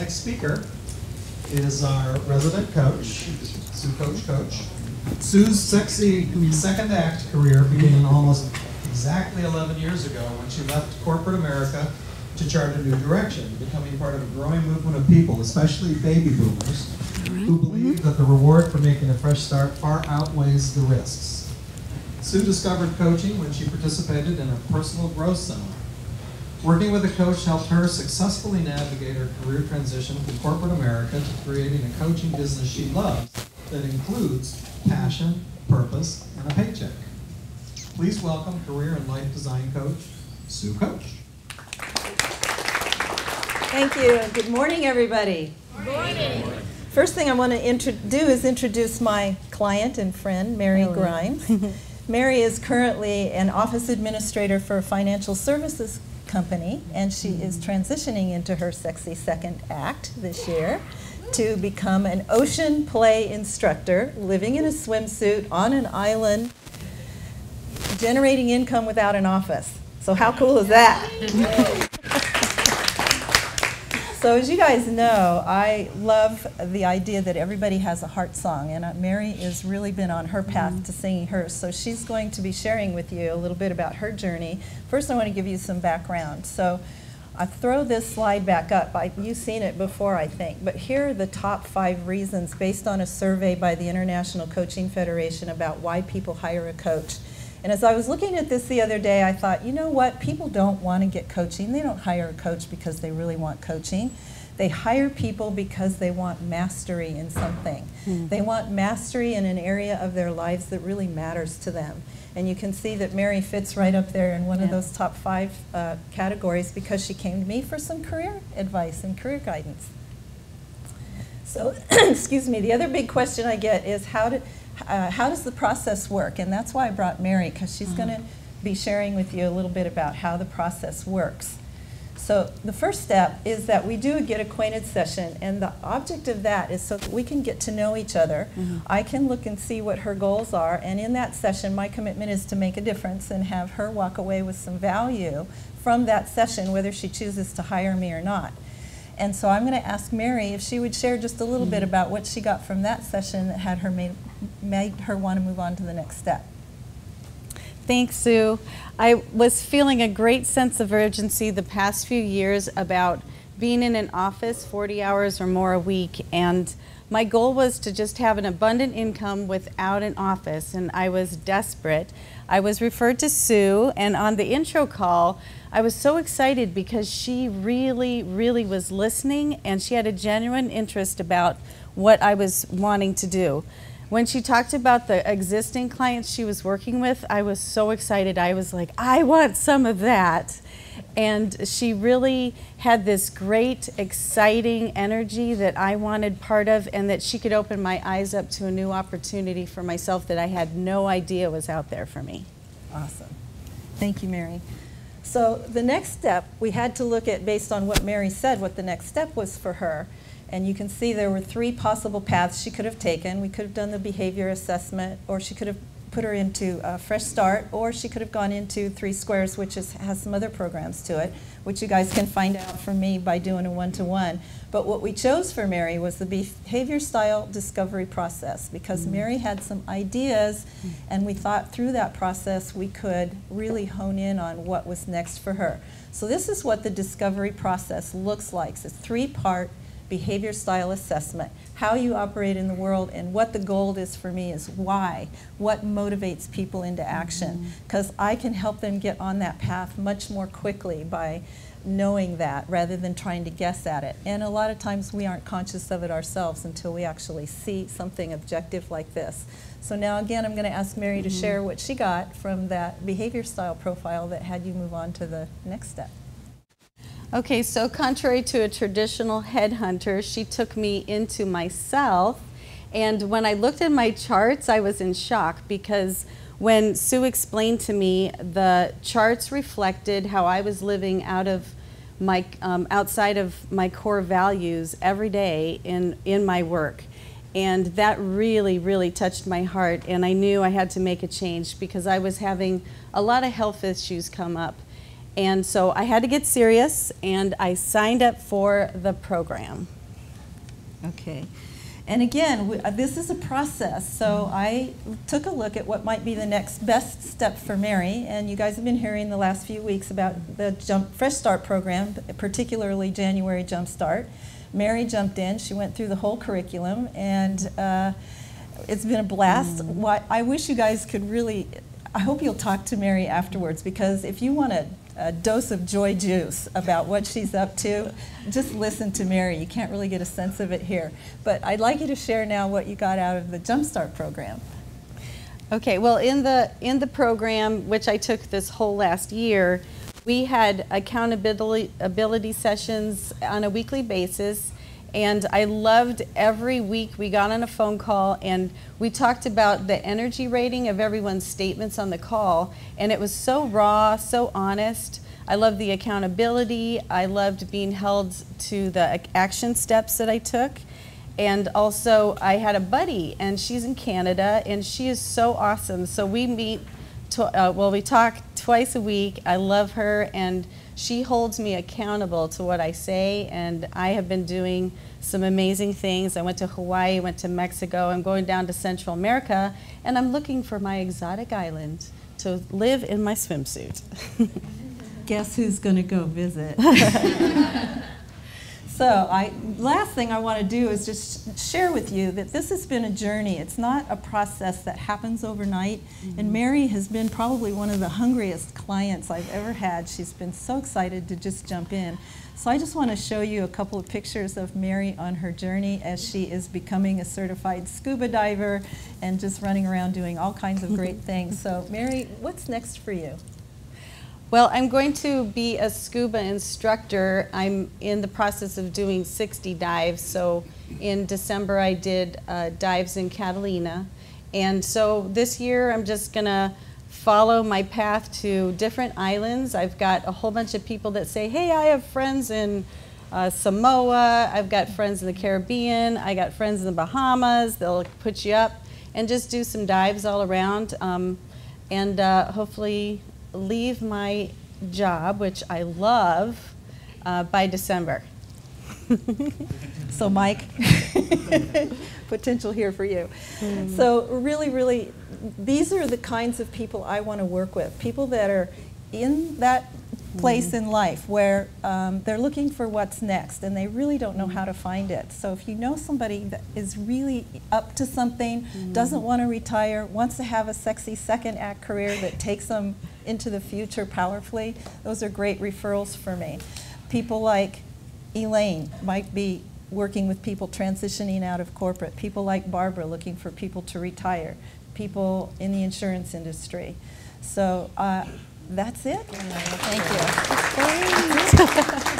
next speaker is our resident coach, Sue Koch. Sue's sexy second act career began almost exactly 11 years ago when she left corporate America to chart a new direction, becoming part of a growing movement of people, especially baby boomers, who believe that the reward for making a fresh start far outweighs the risks. Sue discovered coaching when she participated in a personal growth seminar. Working with a coach helped her successfully navigate her career transition from corporate America to creating a coaching business she loves that includes passion, purpose, and a paycheck. Please welcome career and life design coach, Sue Koch. Thank you, and good morning, everybody. Good morning. First thing I want to do is introduce my client and friend, Mary Grimes. Mary is currently an office administrator for a financial services company, and she is transitioning into her sexy second act this year to become an ocean play instructor, living in a swimsuit on an island, generating income without an office. So how cool is that? So as you guys know, I love the idea that everybody has a heart song, and Mary has really been on her path to singing hers. So she's going to be sharing with you a little bit about her journey. First, I want to give you some background. So I throw this slide back up. You've seen it before, I think, but here are the top 5 reasons based on a survey by the International Coaching Federation about why people hire a coach. And as I was looking at this the other day, I thought, you know what? People don't want to get coaching. They don't hire a coach because they really want coaching. They hire people because they want mastery in something. They want mastery in an area of their lives that really matters to them. And you can see that Mary fits right up there in one of those top 5 categories because she came to me for some career advice and career guidance. So, excuse me, the other big question I get is how does the process work? And that's why I brought Mary, because she's going to be sharing with you a little bit about how the process works. So the first step is that we do a get acquainted session, and the object of that is so that we can get to know each other. I can look and see what her goals are, and in that session my commitment is to make a difference and have her walk away with some value from that session, whether she chooses to hire me or not. And so I'm going to ask Mary if she would share just a little bit about what she got from that session that had her made her want to move on to the next step. Thanks, Sue. I was feeling a great sense of urgency the past few years about being in an office 40 hours or more a week, and my goal was to just have an abundant income without an office, and I was desperate. I was referred to Sue, and on the intro call, I was so excited because she really was listening, and she had a genuine interest about what I was wanting to do. When she talked about the existing clients she was working with, I was so excited. I was like, I want some of that. And she really had this great, exciting energy that I wanted part of, and that she could open my eyes up to a new opportunity for myself that I had no idea was out there for me. Awesome. Thank you, Mary. So the next step, we had to look at, based on what Mary said, what the next step was for her. And you can see there were 3 possible paths she could have taken. We could have done the behavior assessment, or she could have put her into a fresh start, or she could have gone into 3 Squares, which has some other programs to it, which you guys can find out from me by doing a one-to-one. But what we chose for Mary was the behavior style discovery process, because Mary had some ideas, and we thought through that process we could really hone in on what was next for her. So this is what the discovery process looks like. It's a 3-part behavior style assessment, how you operate in the world, and what the goal is for me is why, what motivates people into action, because I can help them get on that path much more quickly by knowing that rather than trying to guess at it. And a lot of times we aren't conscious of it ourselves until we actually see something objective like this. So now again, I'm going to ask Mary to share what she got from that behavior style profile that had you move on to the next step. Okay, so contrary to a traditional headhunter, she took me into myself, and when I looked at my charts, I was in shock, because when Sue explained to me, the charts reflected how I was living out of my, outside of my core values every day in my work. And that really touched my heart, and I knew I had to make a change because I was having a lot of health issues come up. And so I had to get serious, and I signed up for the program. Okay. And again, this is a process, so I took a look at what might be the next best step for Mary, and you guys have been hearing the last few weeks about the Fresh Start program, particularly January Jump Start. Mary jumped in, she went through the whole curriculum, and it's been a blast. I wish you guys could really, I hope you'll talk to Mary afterwards, because if you want a dose of joy juice about what she's up to, just listen to Mary. You can't really get a sense of it here. But I'd like you to share now what you got out of the Jumpstart program. Okay, well, in the program, which I took this whole last year, we had accountability sessions on a weekly basis, and I loved every week we got on a phone call and we talked about the energy rating of everyone's statements on the call, and it was so raw, so honest. I loved the accountability. I loved being held to the action steps that I took. And also I had a buddy, and she's in Canada, and she is so awesome. So we meet, we talk twice a week. I love her, and she holds me accountable to what I say, and I have been doing some amazing things. I went to Hawaii, went to Mexico, I'm going down to Central America, and I'm looking for my exotic island to live in my swimsuit. Guess who's going to go visit? So last thing I want to do is just share with you that this has been a journey. It's not a process that happens overnight. And Mary has been probably one of the hungriest clients I've ever had. She's been so excited to just jump in. So I just want to show you a couple of pictures of Mary on her journey as she is becoming a certified scuba diver and just running around doing all kinds of great things. So Mary, what's next for you? Well, I'm going to be a scuba instructor. I'm in the process of doing 60 dives. So in December I did dives in Catalina. And so this year I'm just going to follow my path to different islands. I've got a whole bunch of people that say, hey, I have friends in Samoa, I've got friends in the Caribbean, I got friends in the Bahamas. They'll put you up and just do some dives all around, and hopefully leave my job, which I love, by December. So Mike, potential here for you. So really, these are the kinds of people I want to work with, people that are in that place in life where they're looking for what's next and they really don't know how to find it. So if you know somebody that is really up to something, doesn't want to retire, wants to have a sexy second act career that takes them into the future powerfully, those are great referrals for me. People like Elaine might be working with people transitioning out of corporate, people like Barbara looking for people to retire, people in the insurance industry. So that's it. Thank you. That's great.